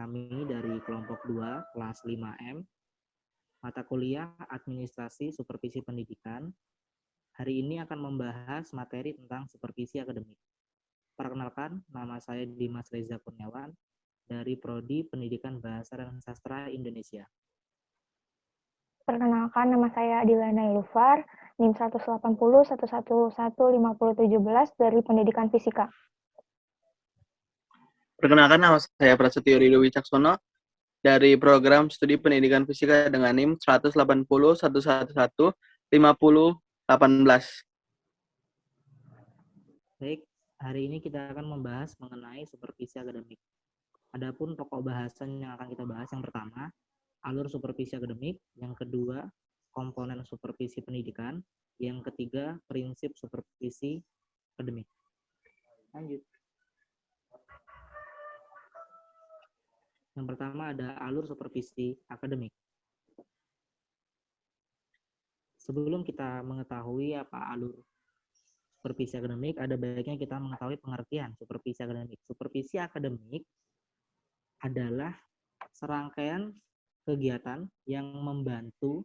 kami dari kelompok 2, kelas 5M, mata kuliah Administrasi Supervisi Pendidikan. Hari ini akan membahas materi tentang supervisi akademik. Perkenalkan, nama saya Dimas Reza Kurniawan dari Prodi Pendidikan Bahasa dan Sastra Indonesia. Perkenalkan, nama saya Adilana Ilufar, NIM 180-111-5017 dari Pendidikan Fisika. Perkenalkan, nama saya Prasetyo Ridho Wicaksono dari Program Studi Pendidikan Fisika dengan NIM 180-111-5018. Baik, hari ini kita akan membahas mengenai supervisi akademik. Adapun pokok bahasan yang akan kita bahas, yang pertama, alur supervisi akademik, yang kedua, komponen supervisi pendidikan, yang ketiga, prinsip supervisi akademik. Lanjut. Yang pertama ada alur supervisi akademik. Sebelum kita mengetahui apa alur supervisi akademik, ada baiknya kita mengetahui pengertian supervisi akademik. Supervisi akademik adalah serangkaian kegiatan yang membantu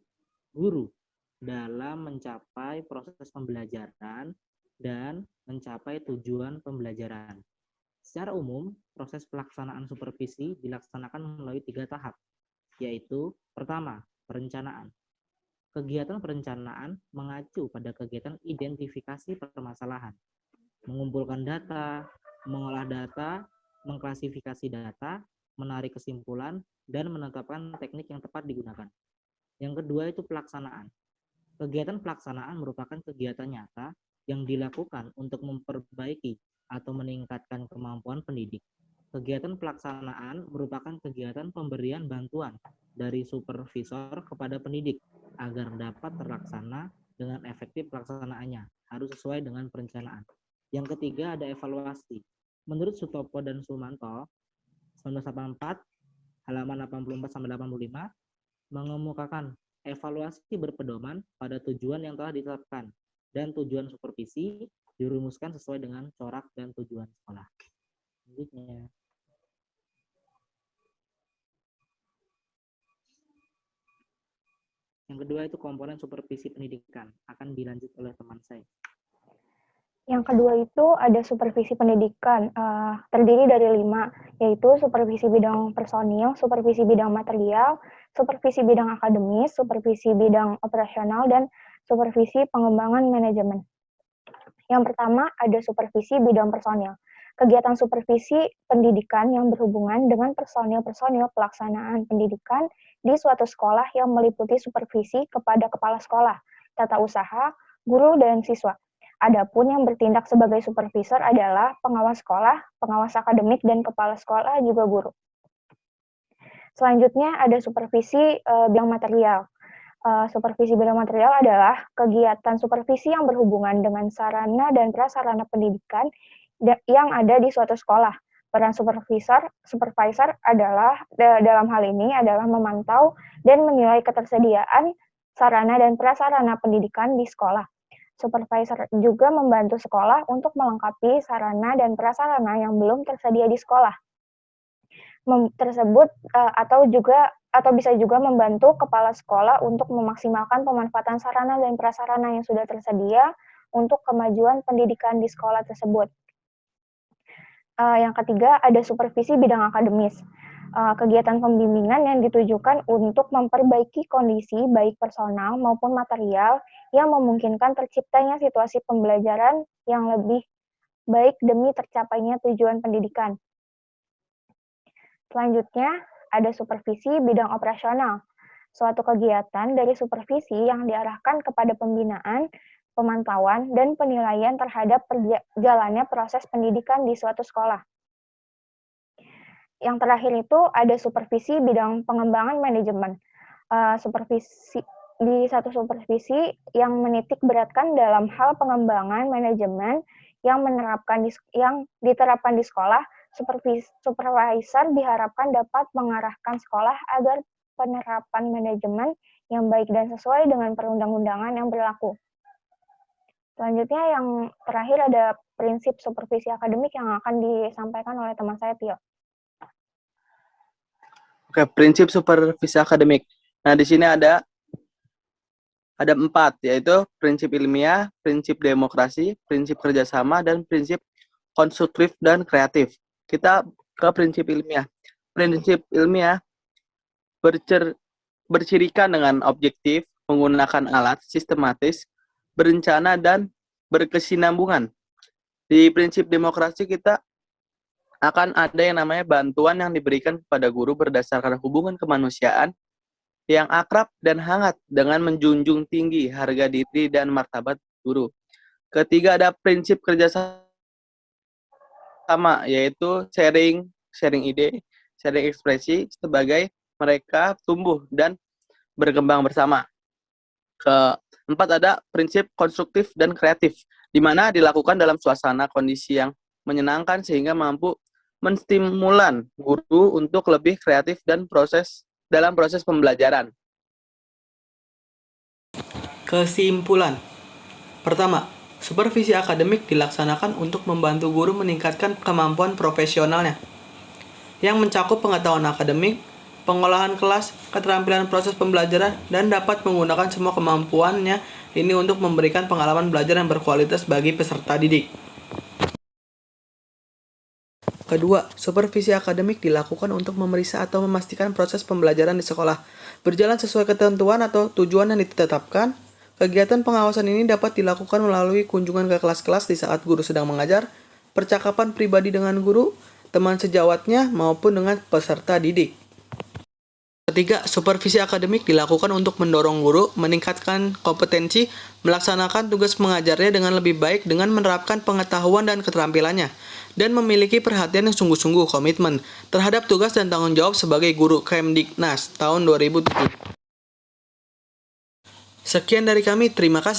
guru dalam mencapai proses pembelajaran dan mencapai tujuan pembelajaran. Secara umum, proses pelaksanaan supervisi dilaksanakan melalui 3 tahap, yaitu pertama, perencanaan. Kegiatan perencanaan mengacu pada kegiatan identifikasi permasalahan, mengumpulkan data, mengolah data, mengklasifikasi data, menarik kesimpulan, dan menetapkan teknik yang tepat digunakan. Yang kedua itu pelaksanaan. Kegiatan pelaksanaan merupakan kegiatan nyata yang dilakukan untuk memperbaiki atau meningkatkan kemampuan pendidik. Kegiatan pelaksanaan merupakan kegiatan pemberian bantuan dari supervisor kepada pendidik agar dapat terlaksana dengan efektif pelaksanaannya, harus sesuai dengan perencanaan. Yang ketiga ada evaluasi. Menurut Sutopo dan Sumanto, 1984, halaman 84-85, mengemukakan evaluasi berpedoman pada tujuan yang telah ditetapkan dan tujuan supervisi dirumuskan sesuai dengan corak dan tujuan sekolah. Selanjutnya. Yang kedua itu komponen supervisi pendidikan, akan dilanjut oleh teman saya. Yang kedua itu ada supervisi pendidikan, terdiri dari 5, yaitu supervisi bidang personil, supervisi bidang material, supervisi bidang akademis, supervisi bidang operasional, dan supervisi pengembangan manajemen. Yang pertama ada supervisi bidang personil. Kegiatan supervisi pendidikan yang berhubungan dengan personil-personil pelaksanaan pendidikan di suatu sekolah yang meliputi supervisi kepada kepala sekolah, tata usaha, guru, dan siswa. Adapun yang bertindak sebagai supervisor adalah pengawas sekolah, pengawas akademik, dan kepala sekolah juga guru. Selanjutnya ada supervisi bidang material. Supervisi bidang material adalah kegiatan supervisi yang berhubungan dengan sarana dan prasarana pendidikan yang ada di suatu sekolah. Peran supervisor adalah dalam hal ini adalah memantau dan menilai ketersediaan sarana dan prasarana pendidikan di sekolah. Supervisor juga membantu sekolah untuk melengkapi sarana dan prasarana yang belum tersedia di sekolah. Atau bisa juga membantu kepala sekolah untuk memaksimalkan pemanfaatan sarana dan prasarana yang sudah tersedia untuk kemajuan pendidikan di sekolah tersebut. Yang ketiga ada supervisi bidang akademis. Kegiatan pembimbingan yang ditujukan untuk memperbaiki kondisi baik personal maupun material yang memungkinkan terciptanya situasi pembelajaran yang lebih baik demi tercapainya tujuan pendidikan. Selanjutnya, ada supervisi bidang operasional. Suatu kegiatan dari supervisi yang diarahkan kepada pembinaan, pemantauan, dan penilaian terhadap jalannya proses pendidikan di suatu sekolah. Yang terakhir itu ada supervisi bidang pengembangan manajemen. Supervisi yang menitik beratkan dalam hal pengembangan manajemen yang diterapkan di sekolah. Supervisor diharapkan dapat mengarahkan sekolah agar penerapan manajemen yang baik dan sesuai dengan perundang-undangan yang berlaku. Selanjutnya yang terakhir ada prinsip supervisi akademik yang akan disampaikan oleh teman saya, Tio. Oke, prinsip supervisi akademik. Nah, di sini ada 4, yaitu prinsip ilmiah, prinsip demokrasi, prinsip kerjasama, dan prinsip konstruktif dan kreatif. Kita ke prinsip ilmiah. Prinsip ilmiah bercirikan dengan objektif, menggunakan alat sistematis, berencana, dan berkesinambungan. Di prinsip demokrasi kita akan ada yang namanya bantuan yang diberikan kepada guru berdasarkan hubungan kemanusiaan yang akrab dan hangat dengan menjunjung tinggi harga diri dan martabat guru. Ketiga, ada prinsip kerjasama, yaitu sharing ide, sharing ekspresi sebagai mereka tumbuh dan berkembang bersama. Keempat, ada prinsip konstruktif dan kreatif, di mana dilakukan dalam suasana kondisi yang menyenangkan sehingga mampu menstimulan guru untuk lebih kreatif dan dalam proses pembelajaran. Kesimpulan. Pertama, supervisi akademik dilaksanakan untuk membantu guru meningkatkan kemampuan profesionalnya yang mencakup pengetahuan akademik, pengolahan kelas, keterampilan proses pembelajaran, dan dapat menggunakan semua kemampuannya ini untuk memberikan pengalaman belajar yang berkualitas bagi peserta didik. Kedua, supervisi akademik dilakukan untuk memeriksa atau memastikan proses pembelajaran di sekolah berjalan sesuai ketentuan atau tujuan yang ditetapkan. Kegiatan pengawasan ini dapat dilakukan melalui kunjungan ke kelas-kelas di saat guru sedang mengajar, percakapan pribadi dengan guru, teman sejawatnya, maupun dengan peserta didik. Ketiga, supervisi akademik dilakukan untuk mendorong guru meningkatkan kompetensi melaksanakan tugas mengajarnya dengan lebih baik dengan menerapkan pengetahuan dan keterampilannya, dan memiliki perhatian yang sungguh-sungguh komitmen terhadap tugas dan tanggung jawab sebagai guru Kemdiknas tahun 2007. Sekian dari kami, terima kasih.